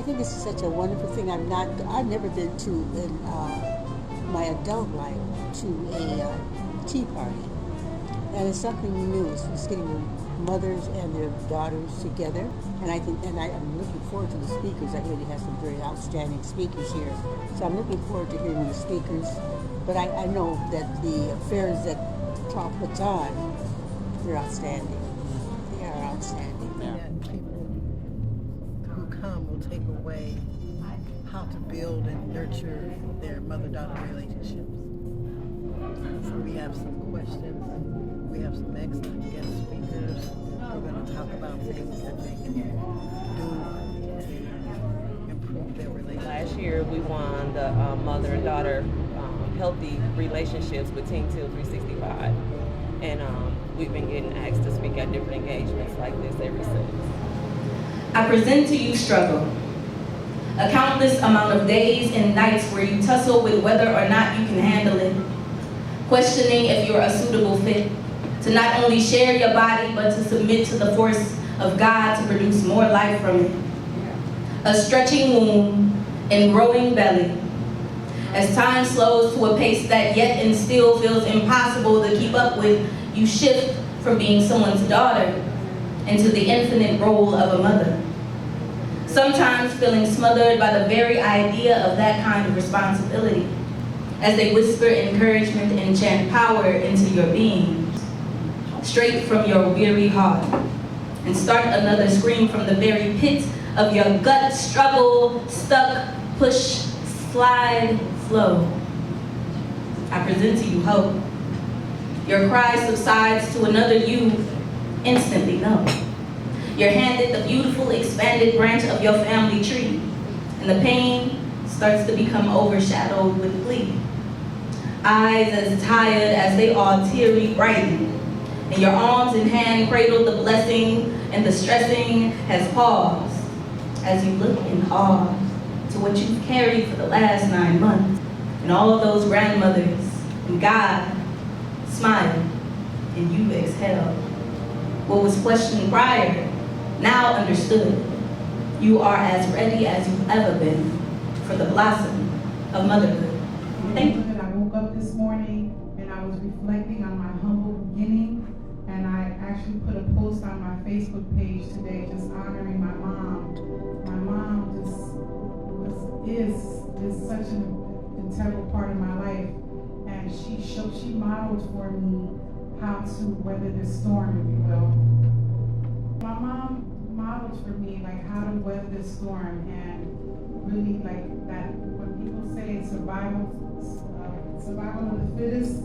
I think this is such a wonderful thing. I've never been to in my adult life to a tea party, and it's something new. It's getting mothers and their daughters together, and I'm looking forward to the speakers. I hear they have some very outstanding speakers here, so I'm looking forward to hearing the speakers. But I know that the affairs that CLAWW puts on, they're outstanding. They are outstanding. Yeah. People who come will take away how to build and nurture their mother-daughter relationships. So we have some questions. We have some excellent guest speakers. We're going to talk about things that they can do to improve their relationship. Last year we won the mother and daughter healthy relationships with Team Till 365. And we've been getting asked to speak at different engagements like this ever since. I present to you struggle. A countless amount of days and nights where you tussle with whether or not you can handle it. Questioning if you're a suitable fit. To not only share your body, but to submit to the force of God to produce more life from it. A stretching womb and growing belly. As time slows to a pace that yet and still feels impossible to keep up with, you shift from being someone's daughter into the infinite role of a mother. Sometimes feeling smothered by the very idea of that kind of responsibility, as they whisper encouragement and chant power into your being, straight from your weary heart, and start another scream from the very pit of your gut, struggle, stuck, push, slide, flow. I present to you hope. Your cry subsides to another you instantly know. You're handed the beautiful expanded branch of your family tree, and the pain starts to become overshadowed with glee. Eyes as tired as they are teary brighten, and your arms in hand cradle the blessing, and the stressing has paused as you look in awe to what you've carried for the last 9 months. And all of those grandmothers, and God smiled, and you exhaled. What was questioned prior, now understood. You are as ready as you've ever been for the blossom of motherhood. Thank you. I woke up this morning and I was reflecting on my humble beginning, and I actually put a post on my Facebook page today just honoring my mom. My mom is such an integral part of my life, and she modeled for me how to weather this storm, if you will. My mom modeled for me like how to weather this storm, and really like that when people say survival of the fittest,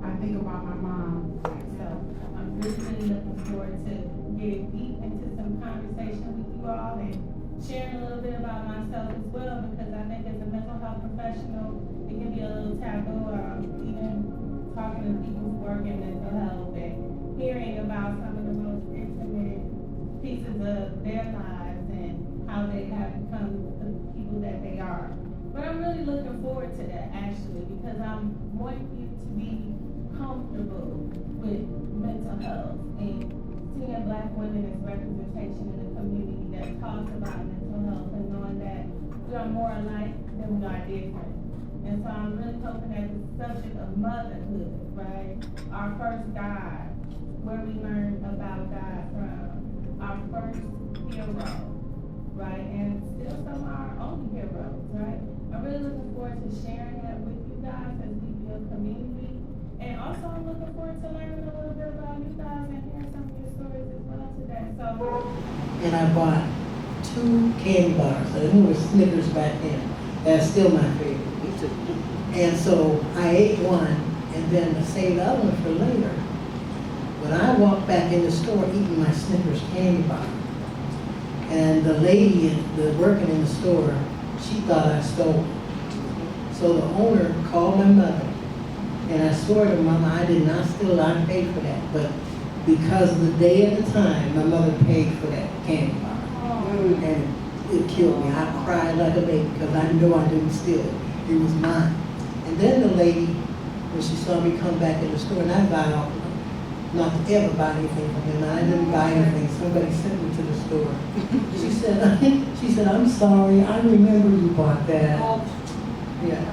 I think about my mom. So I'm really looking forward to getting deep into some conversation with you all and sharing a little bit about myself as well, because I think as a mental health professional, it can be a little taboo, even talking to people who work in mental health and hearing about some of the most intimate pieces of their lives and how they have become the people that they are. But I'm really looking forward to that, actually, because I'm wanting you to be comfortable with mental health and seeing Black women as representation in a community that talks about mental health and knowing that we are more alike than we are different. And so I'm really hoping that the subject of motherhood, right, our first God, where we learn about God from, our first hero, right, and still some of our only heroes, right? I'm really looking forward to sharing that with you guys as we build community. And also I'm looking forward to learning a little bit about you guys and hearing some of your stories as well today. So, and I bought 2 candy bars. I think it was Snickers back then. That's still my favorite. And so I ate one and then I saved the other one for later. But I walked back in the store eating my Snickers candy bar. And the lady working in the store, she thought I stole it. So the owner called my mother. And I swore to Mama, I did not steal it, I paid for that. But because of the day and the time, my mother paid for that candy bar. And it killed me. I cried like a baby because I know I didn't steal it. It was mine. And then the lady, when she saw me come back in the store, and I vowed not to ever buy anything from him. I didn't buy anything. Somebody sent me to the store. store. She said, I'm sorry, I remember you bought that. Yeah.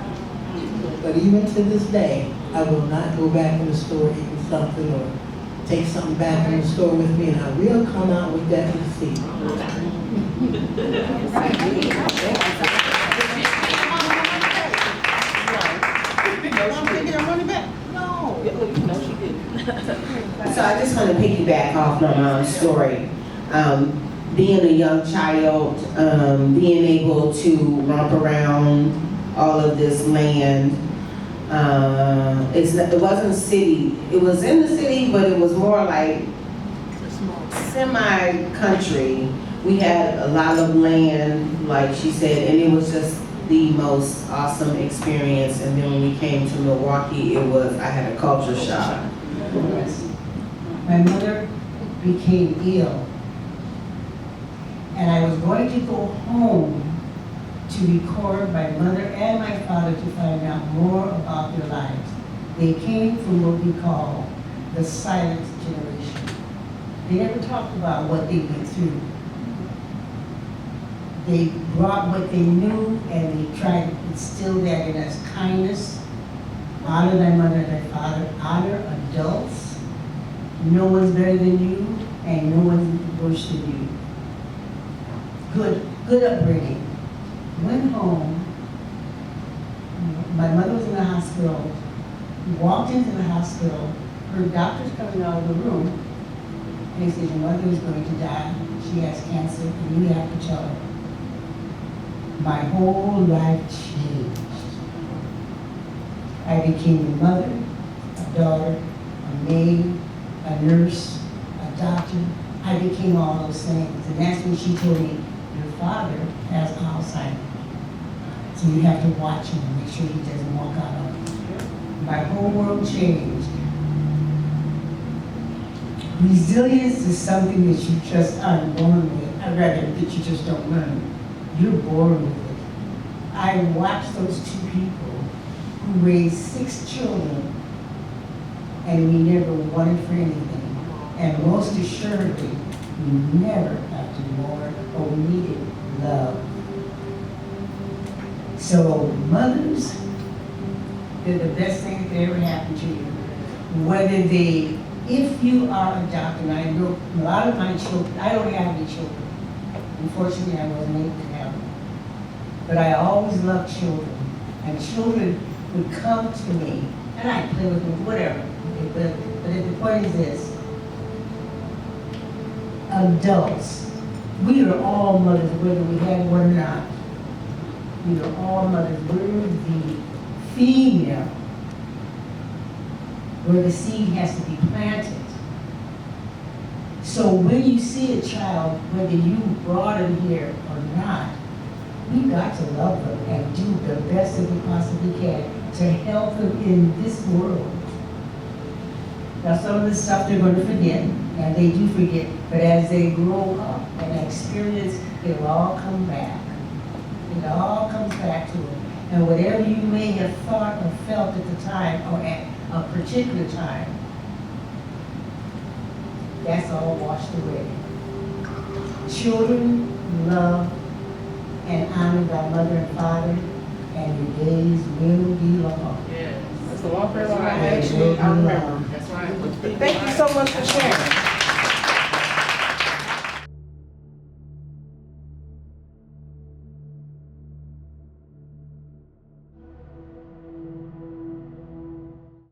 But even to this day, I will not go back in the store eating something or take something back in the store with me, and I will come out with that receipt. So I just want to piggyback off my mom's story. Being a young child, being able to romp around all of this land. It wasn't city. It was in the city, but it was more like semi-country. We had a lot of land, like she said, and it was just the most awesome experience. And then when we came to Milwaukee, I had a culture shock. My mother became ill, and I was going to go home to record my mother and my father to find out more about their lives. They came from what we call the silent generation. They never talked about what they went through. They brought what they knew and they tried to instill that in us: kindness, honor thy mother and thy father, honor adults. No one's better than you and no one's worse than you. Good upbringing. Went home. My mother was in the hospital. We walked into the hospital. Her doctor's coming out of the room, and he said, your mother is going to die. She has cancer, and you have to tell her. My whole life changed. I became a mother, a daughter, a maid, a nurse, a doctor. I became all those things. And that's when she told me, your father has Alzheimer's. So you have to watch him and make sure he doesn't walk out on you. My whole world changed. Resilience is something that you just aren't born with. I'd rather that you just don't learn. You're born with it. I watched those two people who raised 6 children, and we never wanted for anything. And most assuredly, we never have to mourn or we needed love. So mothers, they're the best thing that could ever happen to you. If you are adopted, and I know a lot of my children, I don't have any children. Unfortunately, I wasn't able to have them. But I always loved children. And children would come to me, and I'd play with them, whatever. But the point is this. Adults, we are all mothers, whether we have one or not. We are all mothers. We're the female, where the seed has to be planted. So when you see a child, whether you brought them here or not, we got to love them and do the best that we possibly can to help them in this world. Now some of the stuff they're going to forget, and they do forget, but as they grow up and experience, it'll all come back. It all comes back to them. And whatever you may have thought or felt at the time or at a particular time, that's all washed away. Children, love and honor thy mother and father, and your days will be long. Yes. That's the one prayer I They actually will be remember. long. That's right. Thank you so much for sharing.